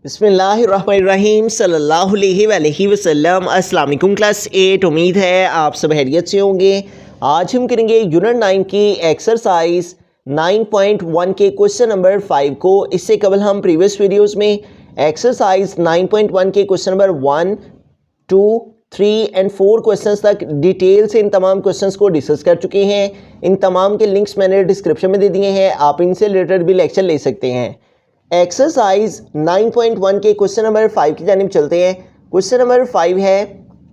बिस्मिल्लाहिर्रहमानिर्रहीम सल्लल्लाहु अलैहि वसल्लम। अस्सलाम वालेकुम क्लास 8। उम्मीद है आप सब खैरियत से होंगे। आज हम करेंगे यूनिट 9 की एक्सरसाइज 9.1 के क्वेश्चन नंबर 5 को। इससे कबल हम प्रीवियस वीडियोस में एक्सरसाइज 9.1 के क्वेश्चन नंबर 1, 2, 3 एंड 4 क्वेश्चंस तक डिटेल से इन तमाम क्वेश्चंस को डिस्कस कर चुके हैं। इन तमाम के लिंक्स मैंने डिस्क्रिप्शन में दे दिए हैं, आप इनसे रिलेटेड भी लेक्चर ले सकते हैं। एक्सरसाइज 9.1 के क्वेश्चन नंबर 5 की जानिब चलते हैं। क्वेश्चन नंबर 5 है,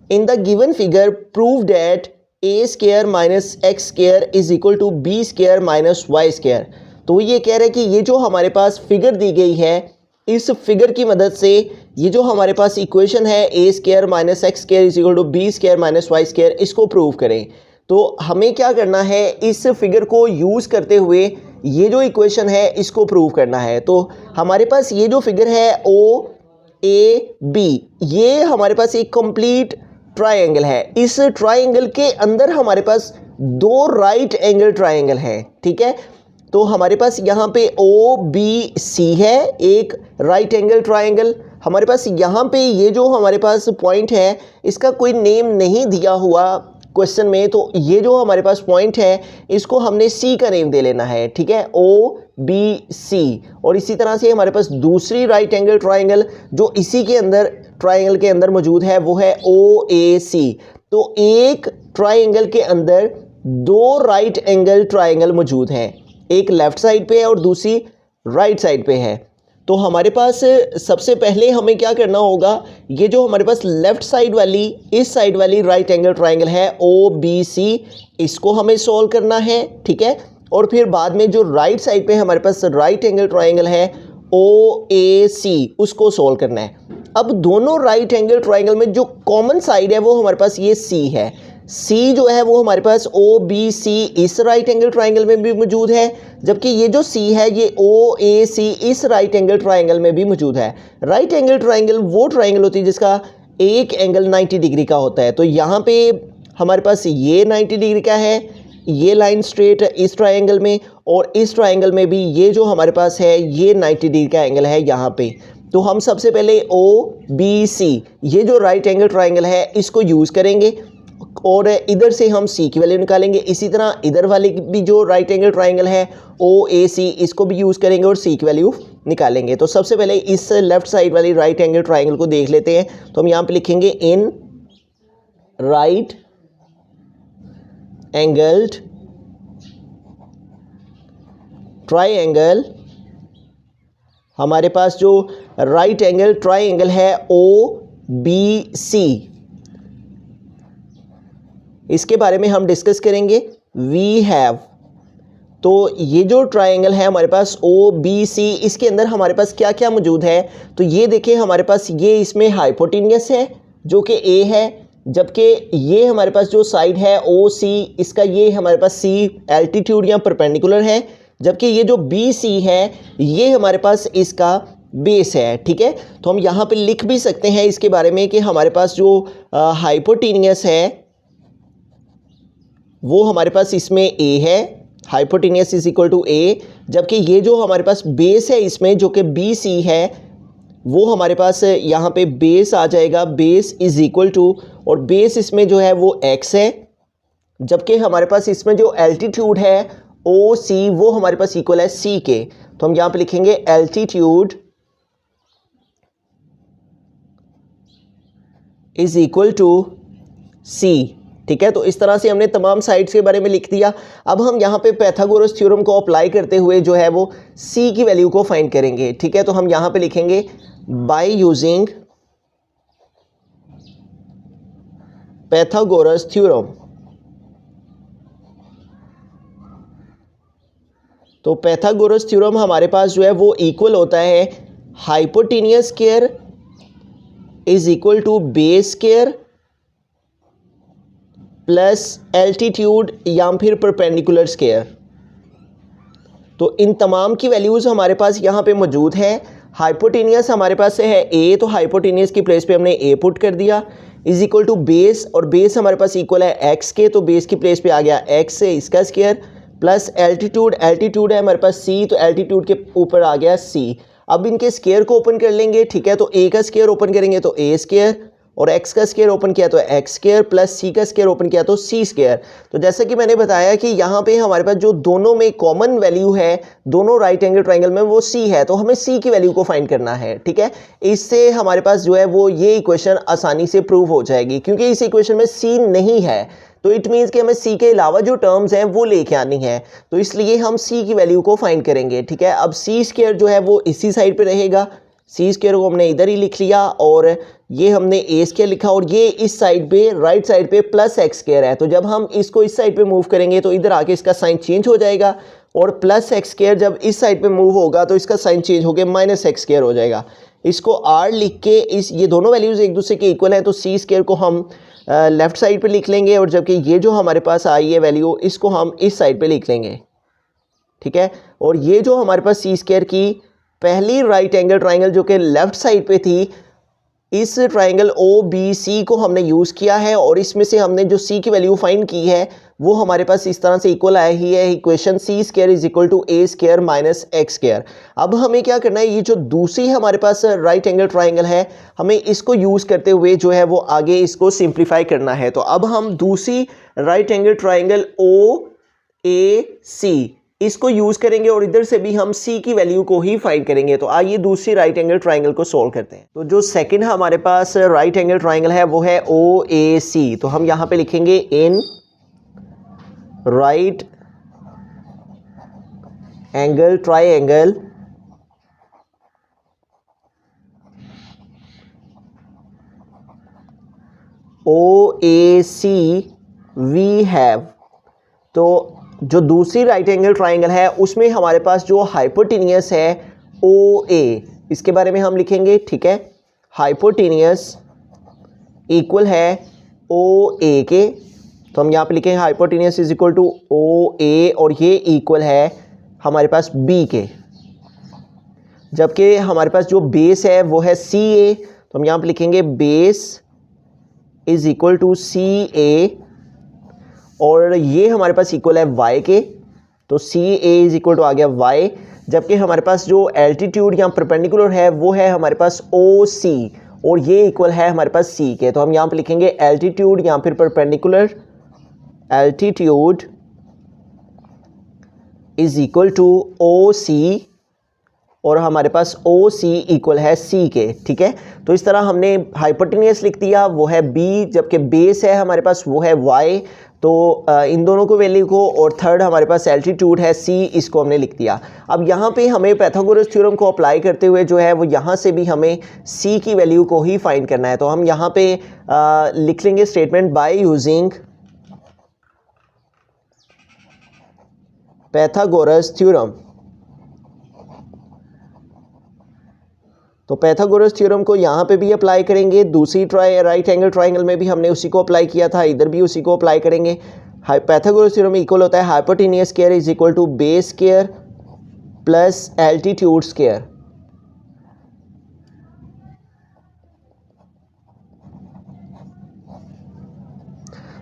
in the given figure prove that a square minus x square is equal to B square minus Y square. तो ये कह रहा है कि ये जो हमारे पास फिगर दी गई है, इस फिगर की मदद से ये जो हमारे पास इक्वेशन है A square minus x square is equal to B square minus Y square, इसको प्रूव करें। तो हमें क्या करना है, इस फिगर को यूज़ करते हुए ये जो इक्वेशन है इसको प्रूव करना है। तो हमारे पास ये जो फिगर है ओ ए बी, ये हमारे पास एक कंप्लीट ट्रायंगल है। इस ट्रायंगल के अंदर हमारे पास दो राइट एंगल ट्रायंगल है, ठीक है। तो हमारे पास यहाँ पे ओ बी सी है, एक राइट एंगल ट्रायंगल। हमारे पास यहाँ पे ये जो हमारे पास पॉइंट है, इसका कोई नेम नहीं दिया हुआ क्वेश्चन में, तो ये जो हमारे पास पॉइंट है इसको हमने सी का नेम दे लेना है, ठीक है, ओ बी सी। और इसी तरह से हमारे पास दूसरी राइट एंगल ट्रायंगल जो इसी के अंदर ट्रायंगल के अंदर मौजूद है वो है ओ ए सी। तो एक ट्रायंगल के अंदर दो राइट एंगल ट्रायंगल मौजूद हैं, एक लेफ्ट साइड पे है और दूसरी राइट साइड पे है। तो हमारे पास सबसे पहले हमें क्या करना होगा, ये जो हमारे पास लेफ्ट साइड वाली, इस साइड वाली राइट एंगल ट्रायंगल है ओ बी सी, इसको हमें सॉल्व करना है, ठीक है। और फिर बाद में जो राइट साइड पे हमारे पास राइट एंगल ट्रायंगल है ओ ए सी, उसको सॉल्व करना है। अब दोनों राइट एंगल ट्रायंगल में जो कॉमन साइड है वो हमारे पास ये सी है। सी जो है वो हमारे पास ओ बी सी इस राइट एंगल ट्रायंगल में भी मौजूद है, जबकि ये जो सी है ये ओ ए सी इस राइट एंगल ट्रायंगल में भी मौजूद है। राइट एंगल ट्रायंगल वो ट्रायंगल होती है जिसका एक एंगल 90 डिग्री का होता है। तो यहाँ पे हमारे पास ये 90 डिग्री का है, ये लाइन स्ट्रेट इस ट्रायंगल में, और इस ट्रायंगल में भी ये जो हमारे पास है ये 90 डिग्री का एंगल है यहाँ पे। तो हम सबसे पहले ओ बी सी, ये जो राइट एंगल ट्रायंगल है इसको यूज़ करेंगे और इधर से हम सी की वैल्यू निकालेंगे। इसी तरह इधर वाले भी जो राइट एंगल ट्रायंगल है ओ ए सी, इसको भी यूज़ करेंगे और सी की वैल्यू निकालेंगे। तो सबसे पहले इस लेफ्ट साइड वाली राइट एंगल ट्रायंगल को देख लेते हैं। तो हम यहाँ पे लिखेंगे इन राइट एंगल्ड ट्रायंगल, हमारे पास जो राइट एंगल ट्रायंगल है ओ बी सी, इसके बारे में हम डिस्कस करेंगे। वी हैव, तो ये जो ट्रायंगल है हमारे पास ओ बी सी, इसके अंदर हमारे पास क्या क्या मौजूद है। तो ये देखिए हमारे पास ये इसमें हाइपोटेनियस है जो कि ए है, जबकि ये हमारे पास जो साइड है ओ सी, इसका ये हमारे पास सी एल्टीट्यूड या परपेंडिकुलर है, जबकि ये जो बी सी है ये हमारे पास इसका बेस है, ठीक है। तो हम यहाँ पे लिख भी सकते हैं इसके बारे में कि हमारे पास जो हाइपोटेनियस है वो हमारे पास इसमें ए है, हाइपोटेनियस इज इक्वल टू ए, जबकि ये जो हमारे पास बेस है इसमें जो कि बी सी है वो हमारे पास यहाँ पे बेस आ जाएगा, बेस इज इक्वल टू, और बेस इसमें जो है वो एक्स है, जबकि हमारे पास इसमें जो एल्टीट्यूड है ओ सी वो हमारे पास इक्वल है सी के। तो हम यहाँ पे लिखेंगे एल्टीट्यूड इज इक्वल टू सी, ठीक है। तो इस तरह से हमने तमाम साइड्स के बारे में लिख दिया। अब हम यहाँ पे पाइथागोरस थ्योरम को अप्लाई करते हुए जो है वो सी की वैल्यू को फाइंड करेंगे, ठीक है। तो हम यहाँ पे लिखेंगे बाय यूजिंग पाइथागोरस थ्योरम। तो पाइथागोरस थ्योरम हमारे पास जो है वो इक्वल होता है hypotenuse square is equal to base square plus altitude या फिर परपेंडिकुलर स्क्वायर। तो इन तमाम की वैल्यूज़ हमारे पास यहाँ पे मौजूद हैं। हाइपोटेनियस हमारे पास से है ए, तो हाइपोटेनियस की प्लेस पे हमने ए पुट कर दिया, इज इक्वल टू बेस, और बेस हमारे पास इक्वल है एक्स के, तो बेस की प्लेस पे आ गया एक्स से इसका स्क्वायर, प्लस एल्टीट्यूड, एल्टीट्यूड है हमारे पास सी, तो एल्टीट्यूड के ऊपर आ गया सी। अब इनके स्केयर को ओपन कर लेंगे, ठीक है। तो ए का स्केयर ओपन करेंगे तो ए स्केयर, और एक्स का स्केयर ओपन किया तो एक्स स्केयर, प्लस सी का स्केयर ओपन किया तो सी स्केयर। तो जैसा कि मैंने बताया कि यहाँ पे हमारे पास जो दोनों में कॉमन वैल्यू है दोनों राइट एंगल ट्रायंगल में वो सी है, तो हमें सी की वैल्यू को फाइंड करना है, ठीक है। इससे हमारे पास जो है वो ये इक्वेशन आसानी से प्रूव हो जाएगी, क्योंकि इस इक्वेशन में सी नहीं है तो इट मीन्स कि हमें सी के अलावा जो टर्म्स हैं वो लेके आनी है, तो इसलिए हम सी की वैल्यू को फाइंड करेंगे, ठीक है। अब सी स्केयर जो है वो इसी साइड पे रहेगा, सी स्केयर को हमने इधर ही लिख लिया और ये हमने ए स्केयर लिखा, और ये इस साइड पे राइट साइड पे प्लस एक्स स्केयर है, तो जब हम इसको इस साइड पे मूव करेंगे तो इधर आके इसका साइन चेंज हो जाएगा, और प्लस एक्स स्केयर जब इस साइड पे मूव होगा तो इसका साइन चेंज होकर माइनस एक्स स्केयर हो जाएगा। इसको आर लिख के ये दोनों वैल्यूज़ एक दूसरे के इक्वल हैं, तो सी स्केयर को हम लेफ्ट साइड पे लिख लेंगे, और जबकि ये जो हमारे पास आई है वैल्यू इसको हम इस साइड पे लिख लेंगे, ठीक है। और ये जो हमारे पास सी स्केयर की पहली राइट एंगल ट्रायंगल जो कि लेफ्ट साइड पे थी, इस ट्रायंगल ओ बी सी को हमने यूज़ किया है, और इसमें से हमने जो सी की वैल्यू फाइंड की है वो हमारे पास इस तरह से इक्वल आया ही है, equation c square is equal to a square minus x square. अब हमें क्या करना है, ये जो दूसरी हमारे पास राइट एंगल ट्रायंगल है हमें इसको यूज़ करते हुए जो है वो आगे इसको सिंप्लीफाई करना है। तो अब हम दूसरी right angle triangle O A सी इसको यूज़ करेंगे, और इधर से भी हम सी की वैल्यू को ही फाइंड करेंगे। तो आइए दूसरी राइट एंगल ट्रायंगल को सोल्व करते हैं। तो जो सेकंड हमारे पास राइट एंगल ट्रायंगल है वो है ओ ए सी, तो हम यहाँ पे लिखेंगे in right angle triangle O A C we have, तो जो दूसरी राइट एंगल ट्रायंगल है उसमें हमारे पास जो हाइपोटेनियस है ओ ए, इसके बारे में हम लिखेंगे, ठीक है। हाइपोटेनियस इक्वल है ओ ए के, तो हम यहाँ पे लिखेंगे hypotenuse is equal to O A, और ये इक्वल है हमारे पास बी के, जबकि हमारे पास जो बेस है वो है सी ए, तो हम यहाँ पे लिखेंगे बेस इज इक्वल टू सी ए, और ये हमारे पास इक्वल है y के, तो सी ए इज इक्वल टू आ गया y, जबकि हमारे पास जो एल्टीट्यूड या परपेंडिकुलर है वो है हमारे पास ओ सी, और ये इक्वल है हमारे पास c के, तो हम यहाँ पे लिखेंगे एल्टीट्यूड या फिर perpendicular, altitude is equal to O C, और हमारे पास ओ सी इक्वल है सी के, ठीक है। तो इस तरह हमने हाइपोटेनियस लिख दिया वो है बी, जबकि बेस है हमारे पास वो है वाई, तो इन दोनों को वैल्यू को, और थर्ड हमारे पास एल्टीट्यूड है सी, इसको हमने लिख दिया। अब यहाँ पे हमें पाइथागोरस थ्योरम को अप्लाई करते हुए जो है वो यहाँ से भी हमें सी की वैल्यू को ही फाइंड करना है, तो हम यहाँ पे लिख लेंगे statement by using Pythagoras theorem. तो पाइथागोरस थ्योरम को यहाँ पे भी अप्लाई करेंगे, दूसरी राइट एंगल ट्रायंगल में भी हमने उसी को अप्लाई किया था, इधर भी उसी को अप्लाई करेंगे। पाइथागोरस थ्योरम इक्वल होता है hypotenuse square is equal to base square plus altitude square.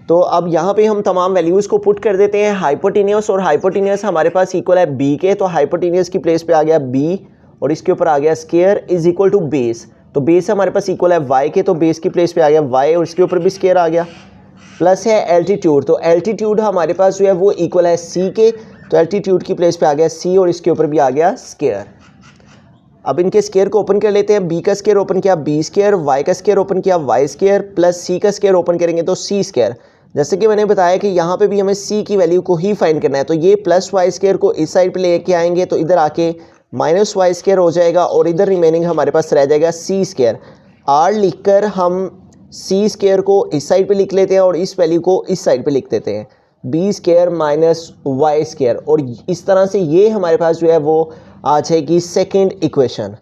तो अब यहाँ पे हम तमाम वैल्यूज़ को पुट कर देते हैं। हाइपोटेनियस और हाइपोटेनियस हमारे पास इक्वल है बी के, तो हाइपोटेनियस की प्लेस पे आ गया बी और इसके ऊपर आ गया square is equal to base, तो बेस हमारे पास इक्वल है वाई के, तो बेस की प्लेस पे आ गया वाई और इसके ऊपर भी स्क्वायर आ गया। प्लस है एल्टीट्यूड, तो एल्टीट्यूड हमारे पास जो है वो इक्वल है सी के, तो एल्टीट्यूड की प्लेस पे आ गया सी और इसके ऊपर भी आ गया स्क्वायर। अब इनके स्क्वायर को ओपन कर लेते हैं। बी का स्क्वायर ओपन किया बी स्क्वायर, वाई का स्क्वायर ओपन किया वाई स्क्वायर, प्लस सी का स्क्वायर ओपन करेंगे तो सी स्क्वायर। जैसे कि मैंने बताया कि यहाँ पे भी हमें सी की वैल्यू को ही फाइंड करना है, तो ये प्लस वाई स्क्वायर को इस साइड पे लेके आएंगे तो इधर आके माइनस वाई स्क्वायर हो जाएगा और इधर रिमेनिंग हमारे पास रह जाएगा सी स्क्वायर। आर लिखकर हम सी स्क्वायर को इस साइड पे लिख लेते हैं और इस वैल्यू को इस साइड पे लिख देते हैं, b square minus Y square, और इस तरह से ये हमारे पास जो है वो आ जाएगी सेकेंड इक्वेशन।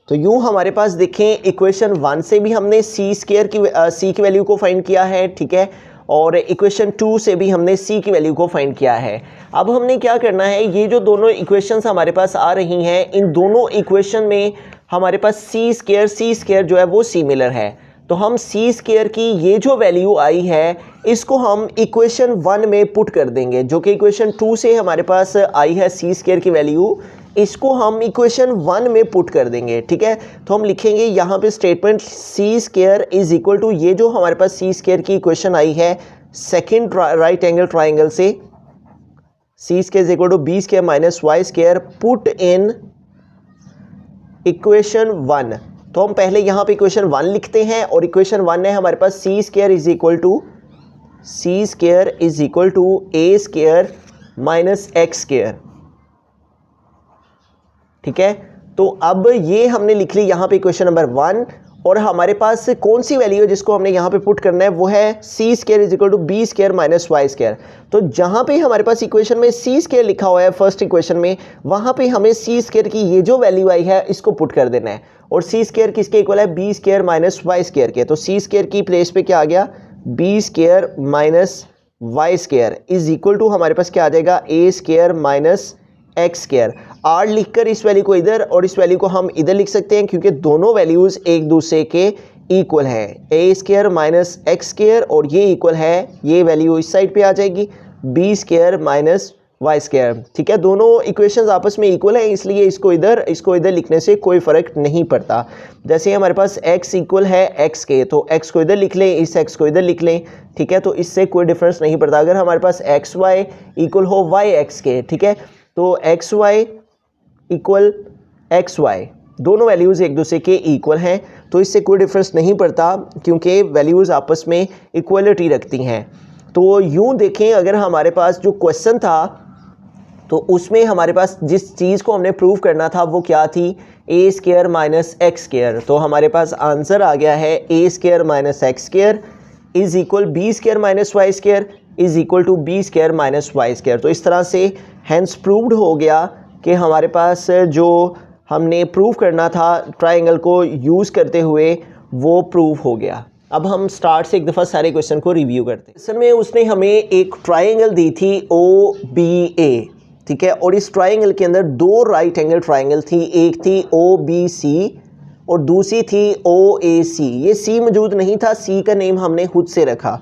तो यूं हमारे पास देखें इक्वेशन 1 से भी हमने सी स्क्वायर की सी की वैल्यू को फाइंड किया है, ठीक है, और इक्वेशन 2 से भी हमने सी की वैल्यू को फाइंड किया है। अब हमने क्या करना है, ये जो दोनों इक्वेशंस हमारे पास आ रही हैं इन दोनों इक्वेशन में हमारे पास सी स्क्वायर जो है वो सिमिलर है, तो हम सी स्क्वायर की ये जो वैल्यू आई है इसको हम इक्वेशन 1 में पुट कर देंगे, जो कि इक्वेशन 2 से हमारे पास आई है सी स्क्वायर की वैल्यू इसको हम इक्वेशन 1 में पुट कर देंगे, ठीक है। तो हम लिखेंगे यहाँ पे statement c square is equal to, ये जो हमारे पास सी स्क्वायर की इक्वेशन आई है सेकेंड राइट एंगल ट्राइंगल से, C square is equal to B square minus Y square, put in equation 1। तो हम पहले यहाँ पे इक्वेशन 1 लिखते हैं और इक्वेशन 1 है हमारे पास C square is equal to A square minus x square, ठीक है। तो अब ये हमने लिख ली यहाँ पे इक्वेशन नंबर 1 और हमारे पास कौन सी वैल्यू है जिसको हमने यहाँ पे पुट करना है, वो है C square is equal to B square minus Y square. तो जहाँ पे हमारे पास इक्वेशन में सी स्क्वायर लिखा हुआ है फर्स्ट इक्वेशन में, वहाँ पे हमें सी स्क्वायर की ये जो वैल्यू आई है इसको पुट कर देना है। और सी स्क्वायर किसके इक्वल है, B square minus Y square के। तो सी स्क्वायर की प्लेस पे क्या आ गया, B square minus Y square is equal to हमारे पास क्या आ जाएगा, A square minus x square. आर लिखकर इस वैल्यू को इधर और इस वैल्यू को हम इधर लिख सकते हैं क्योंकि दोनों वैल्यूज एक दूसरे के इक्वल है, A square minus x square और ये इक्वल है, ये वैल्यू इस साइड पे आ जाएगी b square minus Y square, ठीक है। दोनों इक्वेशंस आपस में इक्वल हैं इसलिए इसको इधर लिखने से कोई फ़र्क नहीं पड़ता। जैसे हमारे पास x इक्वल है x के, तो x को इधर लिख लें, इस x को इधर लिख लें, ठीक है। तो इससे कोई डिफरेंस नहीं पड़ता। अगर हमारे पास एक्स वाई इक्वल हो वाई एक्स के, ठीक है, तो x y equal x y, दोनों वैल्यूज़ एक दूसरे के इक्वल हैं तो इससे कोई डिफरेंस नहीं पड़ता क्योंकि वैल्यूज़ आपस में इक्वलिटी रखती हैं। तो यूँ देखें, अगर हमारे पास जो क्वेश्चन था तो उसमें हमारे पास जिस चीज़ को हमने प्रूव करना था वो क्या थी, A square minus x square. तो हमारे पास आंसर आ गया है A square minus x square is equal B square minus Y square is equal to B square minus Y square. तो इस तरह से हैंस प्रूव्ड हो गया कि हमारे पास जो हमने प्रूव करना था ट्राइंगल को यूज़ करते हुए वो प्रूव हो गया। अब हम स्टार्ट से एक दफ़ा सारे क्वेश्चन को रिव्यू करते हैं। क्वेश्चन में उसने हमें एक ट्राइंगल दी थी ओ बी ए, ठीक है, और इस ट्राइंगल के अंदर दो राइट एंगल ट्राइंगल थी, एक थी ओ बी सी और दूसरी थी ओ ए सी। ये सी मौजूद नहीं था, सी का नेम हमने खुद से रखा।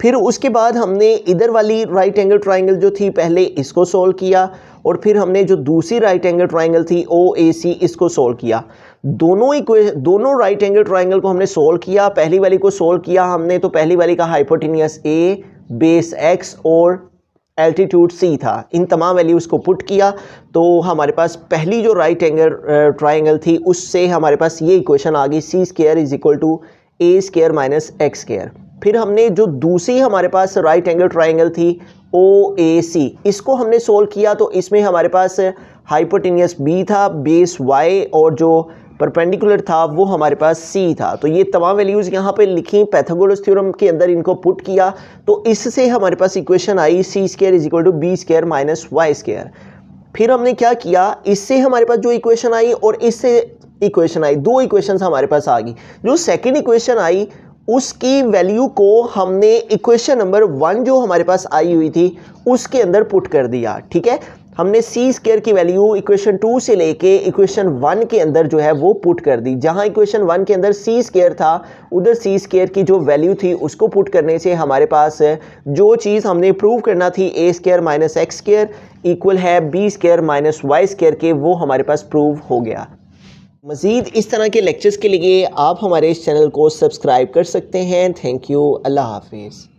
फिर उसके बाद हमने इधर वाली राइट एंगल ट्राइंगल जो थी पहले इसको सोल्व किया और फिर हमने जो दूसरी राइट एंगल ट्राइंगल थी ओ ए सी इसको सोल्व किया। दोनों राइट एंगल ट्राइंगल को हमने सोल्व किया। पहली वाली को सोल्व किया हमने तो पहली वाली का हाइपोटेनियस ए, बेस एक्स और एल्टीट्यूड सी था। इन तमाम वैल्यूज़ को पुट किया तो हमारे पास पहली जो राइट एंगल ट्राइंगल थी उससे हमारे पास ये इक्वेशन आ गई C square is equal to A square minus x square. फिर हमने जो दूसरी हमारे पास राइट एंगल ट्राइंगल थी ओ ए सी, इसको हमने सोल्व किया तो इसमें हमारे पास हाइपोटेनियस बी था, बेस वाई और जो परपेंडिकुलर था वो हमारे पास सी था। तो ये तमाम वैल्यूज़ यहाँ पे लिखी, पाइथागोरस थ्योरम के अंदर इनको पुट किया तो इससे हमारे पास इक्वेशन आई C square is equal to B square minus Y square. फिर हमने क्या किया, इससे हमारे पास जो इक्वेशन आई और इससे इक्वेशन आई, दो इक्वेशंस हमारे पास आ गई। जो सेकेंड इक्वेशन आई उसकी वैल्यू को हमने इक्वेशन नंबर 1 जो हमारे पास आई हुई थी उसके अंदर पुट कर दिया, ठीक है। हमने सी स्क्वायर की वैल्यू इक्वेशन 2 से लेके इक्वेशन 1 के अंदर जो है वो पुट कर दी। जहां इक्वेशन 1 के अंदर सी स्क्वायर था उधर सी स्क्वायर की जो वैल्यू थी उसको पुट करने से हमारे पास जो चीज़ हमने प्रूव करना थी A square minus x square equal है B square minus Y square के, वो हमारे पास प्रूव हो गया। मज़ीद इस तरह के लेक्चर्स के लिए आप हमारे इस चैनल को सब्सक्राइब कर सकते हैं। थैंक यू, अल्लाह हाफिज़।